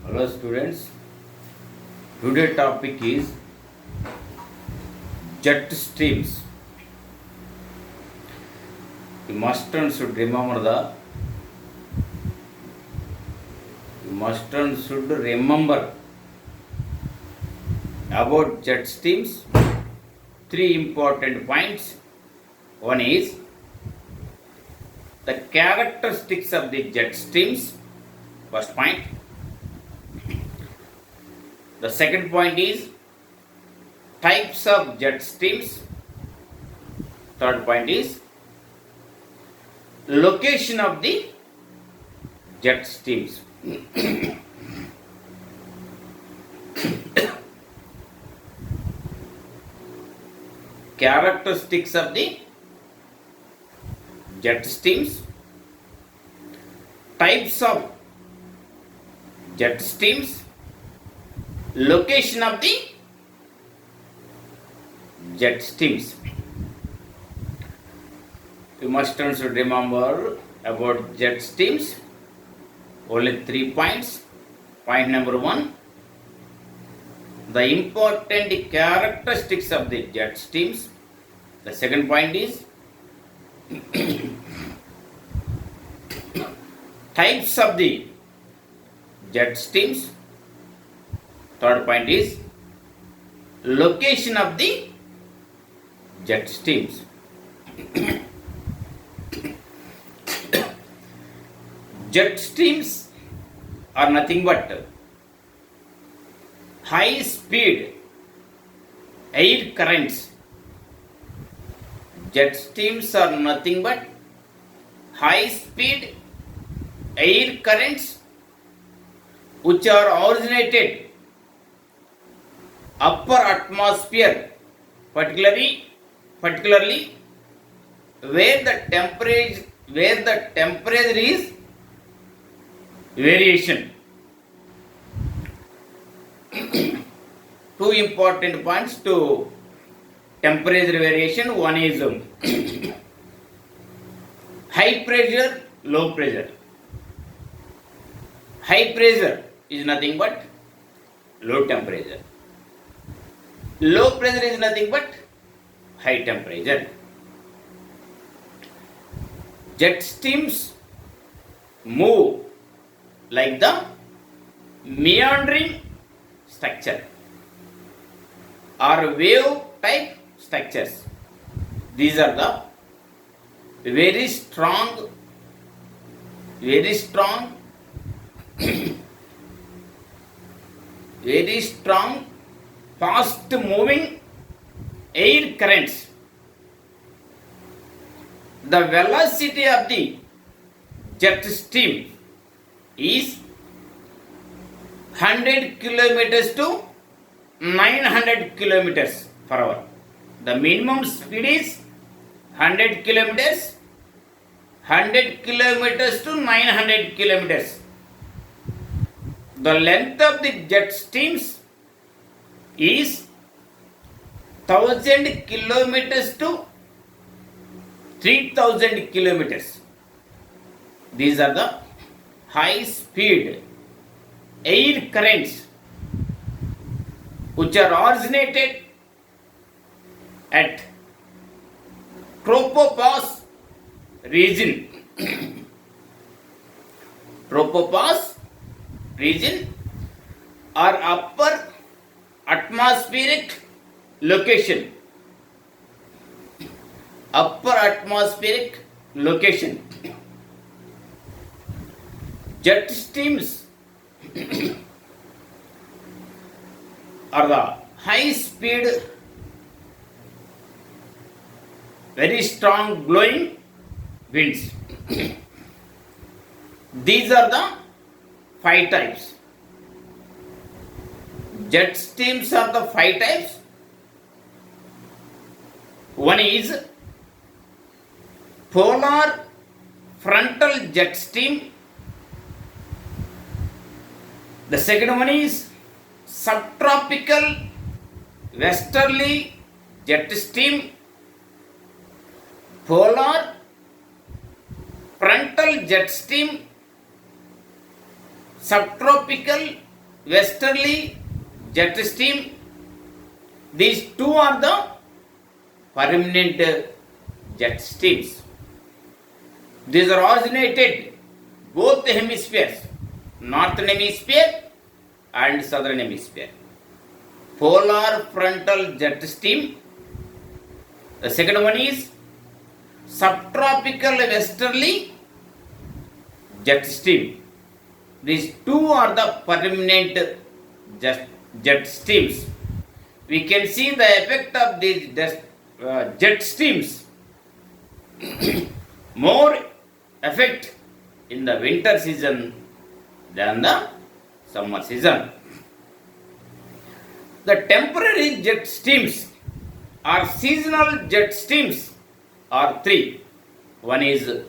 Hello students, today topic is jet streams. You must and should remember about jet streams. Three important points. One is the characteristics of the jet streams. First point. The second point is types of jet streams. Third point is location of the jet streams. Characteristics of the jet streams, types of jet streams, location of the jet streams. You must also remember about jet streams. Only 3 points. Point number 1, the important characteristics of the jet streams. The second point is types of the jet streams. Third point is location of the jet streams. Jet streams are nothing but high speed air currents. Jet streams are nothing but high speed air currents which are originated upper atmosphere, particularly where the temperature is variation. Two important points to temperature variation. One is high pressure, low pressure. High pressure is nothing but low temperature. Low pressure is nothing but high temperature. Jet streams move like the meandering structure or wave type structures. These are the very strong fast moving air currents. The velocity of the jet stream is 100 kilometers to 900 kilometers per hour. The minimum speed is 100 kilometers to 900 kilometers. The length of the jet streams is 1000 kilometers to 3000 kilometers. These are the high speed air currents which are originated at Tropopause region. Tropopause region or upper atmospheric location. Upper atmospheric location. Jet streams are the high speed, very strong blowing winds. These are the 5 types. Jet streams are the 5 types. One is polar frontal jet stream. The second one is subtropical westerly jet stream. Polar frontal jet stream, subtropical westerly jet stream. These two are the permanent jet streams. These are originated both hemispheres, northern hemisphere and southern hemisphere. Polar frontal jet stream. The second one is subtropical westerly jet stream. These two are the permanent jet streams. We can see the effect of these jet streams more effect in the winter season than the summer season. The temporary jet streams or seasonal jet streams are three. One is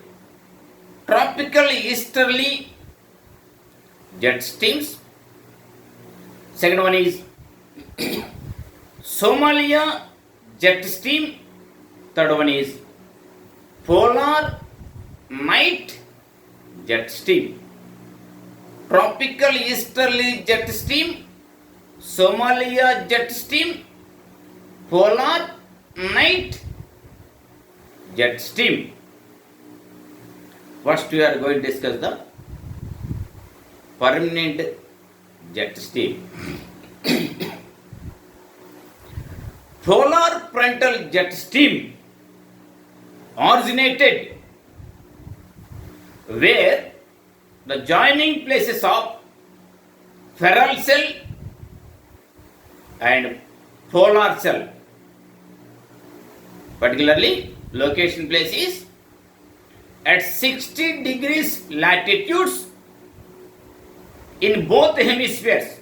tropical easterly jet streams. Second one is Somalia jet stream. Third one is polar night jet stream. Tropical easterly jet stream, Somalia jet stream, polar night jet stream. First we are going to discuss the permanent jet stream. Polar frontal jet stream originated where the joining places of ferrule cell and polar cell, particularly location place is at 60 degrees latitudes in both hemispheres,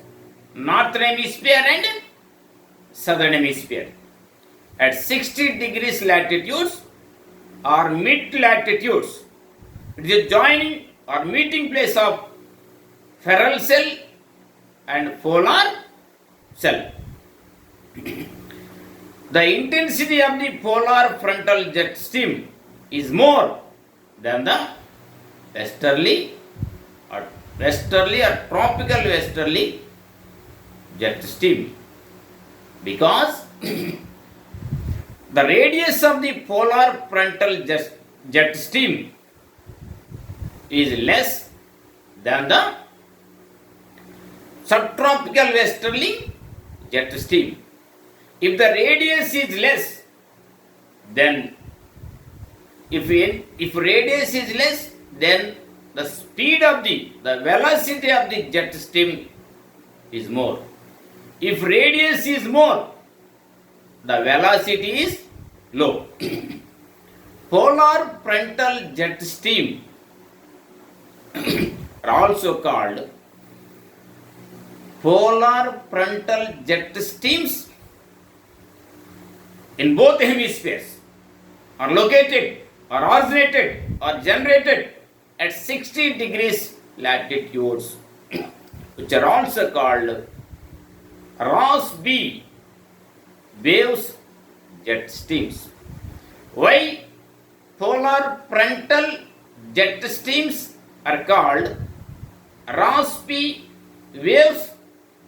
northern hemisphere and southern hemisphere. At 60 degrees latitudes or mid latitudes, it is a joining or meeting place of ferrule cell and polar cell. The intensity of the polar frontal jet stream is more than the westerly or tropical westerly jet stream, because the radius of the polar frontal jet stream is less than the subtropical westerly jet stream. If the radius is less, then if radius is less, then the speed of the velocity of the jet stream is more. If radius is more, the velocity is low. Polar frontal jet stream are also called polar frontal jet streams in both hemispheres are located or originated or generated at 60 degrees latitudes, which are also called Rossby waves jet streams. Why polar frontal jet streams are called Rossby waves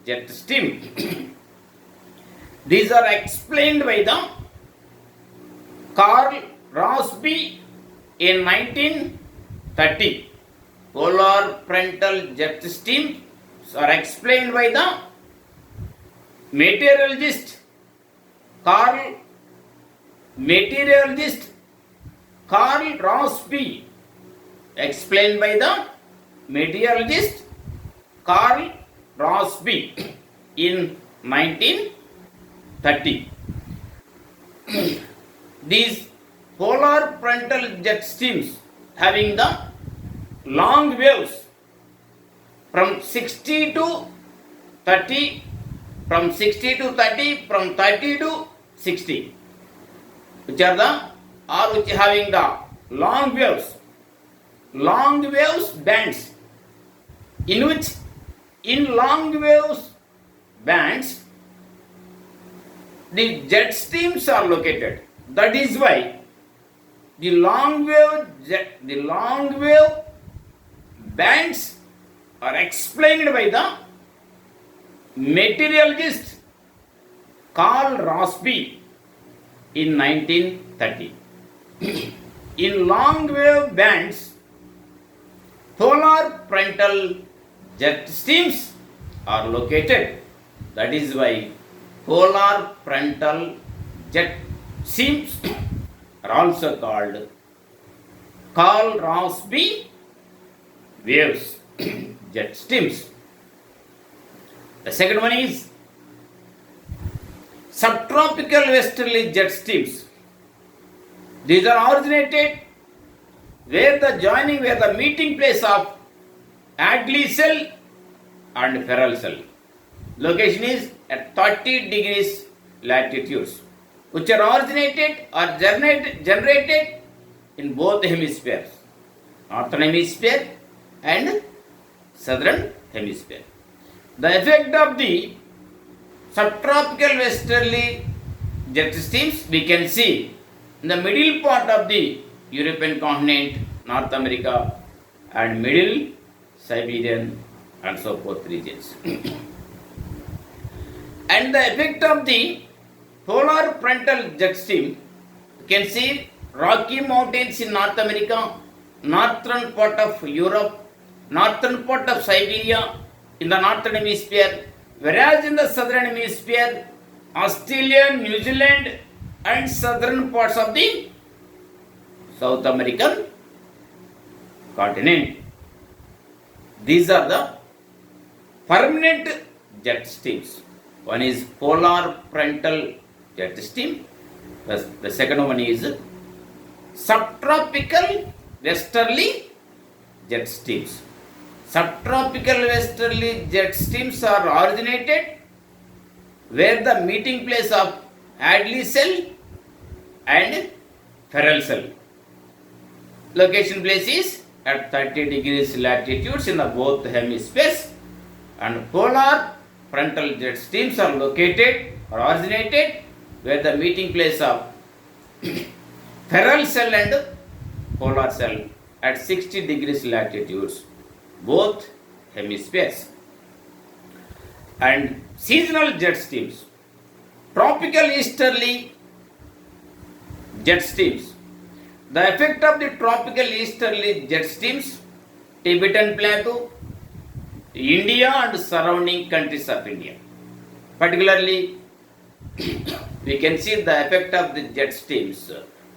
jet stream? These are explained by the Carl Rossby in 1930. Polar frontal jet streams are explained by the meteorologist Carl Rossby, explained by the meteorologist Carl Rossby in 1930. These polar frontal jet streams having the long waves from 60 to 30, from 60 to 30, from 30 to 60, which are having the long waves bands, in long waves bands the jet streams are located. That is why the long wave bands are explained by the meteorologist Carl Rossby in 1930. In long wave bands, polar frontal jet streams are located. That is why polar frontal jet streams are also called Carl Rossby waves, jet streams. The second one is subtropical westerly jet streams. These are originated where the meeting place of Hadley cell and Ferrel cell. Location is at 30 degrees latitudes, which are originated or generated in both hemispheres, northern hemisphere and southern hemisphere. The effect of the subtropical westerly jet streams we can see in the middle part of the European continent, North America, and middle Siberian and so forth regions. And the effect of the polar frontal jet stream, you can see Rocky Mountains in North America, northern part of Europe, northern part of Siberia in the northern hemisphere, whereas in the southern hemisphere, Australia, New Zealand, and southern parts of the South American continent. These are the permanent jet streams. One is polar frontal jet stream. The second one is subtropical westerly jet streams. Subtropical westerly jet streams are originated where the meeting place of Hadley cell and Ferrel cell. Location place is at 30 degrees latitudes in the both hemispheres, and polar frontal jet streams are located or originated where the meeting place of Ferrel cell and polar cell at 60 degrees latitudes, both hemispheres. And seasonal jet streams, tropical easterly jet streams. The effect of the tropical easterly jet streams, Tibetan Plateau, India and surrounding countries of India. Particularly, we can see the effect of the jet streams,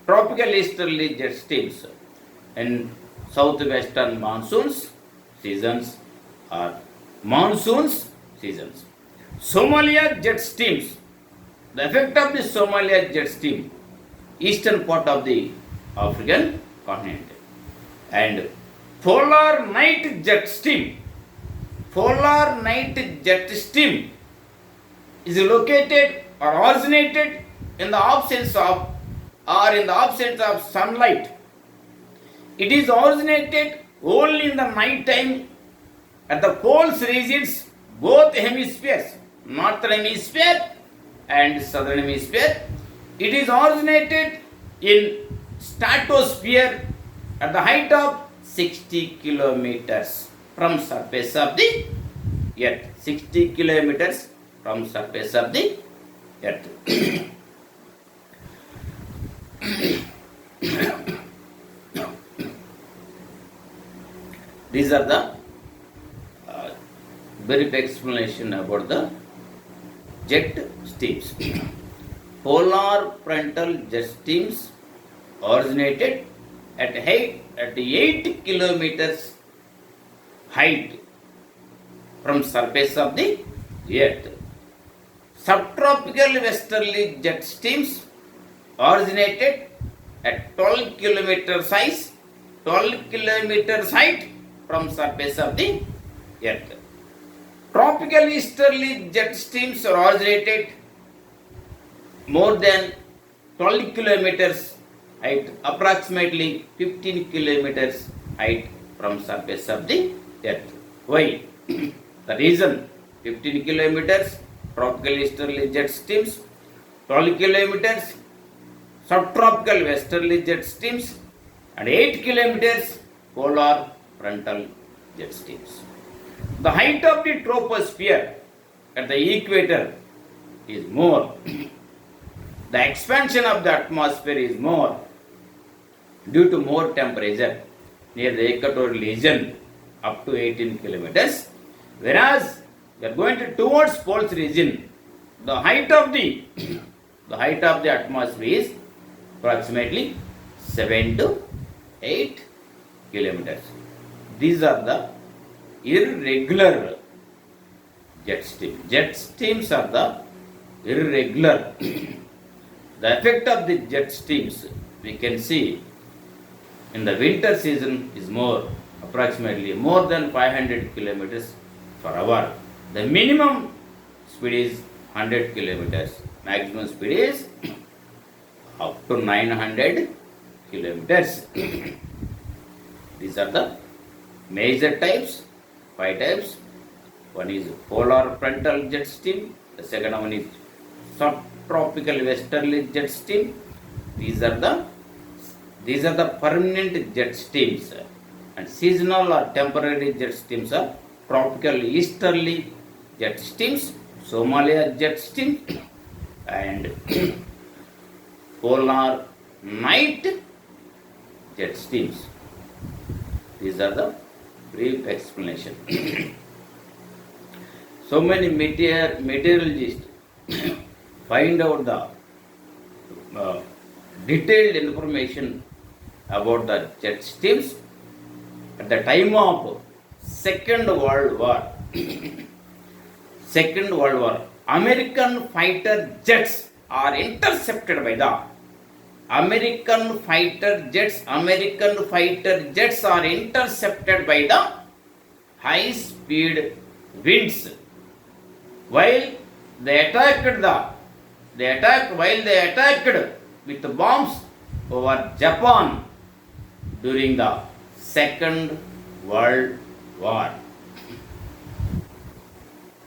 tropical easterly jet streams in southwestern monsoons seasons or monsoons seasons. Somalia jet streams, the effect of the Somalia jet stream, eastern part of the African continent. And polar night jet stream. Polar night jet stream is located or originated in the absence of sunlight. It is originated only in the night time at the poles regions, both hemispheres, northern hemisphere and southern hemisphere. It is originated in stratosphere at the height of 60 kilometers from surface of the earth. 60 kilometers from surface of the earth. These are the brief explanation about the jet streams. Polar frontal jet streams originated at 8 kilometers height from surface of the earth. Subtropical westerly jet streams originated at 12 kilometers height from surface of the earth. Tropical easterly jet streams are originated more than 12 kilometers height, approximately 15 kilometers height from surface of the earth. Why? The reason 15 kilometers tropical easterly jet streams, 12 kilometers subtropical westerly jet streams, and 8 kilometers polar frontal jet streams. The height of the troposphere at the equator is more. The expansion of the atmosphere is more due to more temperature near the equatorial region up to 18 kilometers, whereas we are going towards poles region, the height of the the height of the atmosphere is approximately 7 to 8 kilometers. These are the irregular jet streams. Jet streams are the irregular. The effect of the jet streams we can see in the winter season is more, approximately more than 500 kilometers per hour. The minimum speed is 100 kilometers. Maximum speed is up to 900 kilometers. These are the major types, 5 types. One is polar frontal jet stream. The second one is subtropical westerly jet stream. These are the permanent jet streams, and seasonal or temporary jet streams are tropical easterly jet streams, Somalia jet stream, and polar night jet streams. These are the brief explanation. So many meteorologists find out the detailed information about the jet streams at the time of Second World War. Second World War, American fighter jets are intercepted by the American fighter jets are intercepted by the high speed winds while they attacked with bombs over Japan during the Second World War.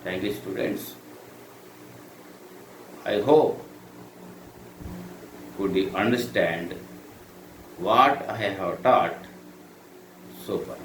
Thank you, students. I hope could you understand what I have taught so far.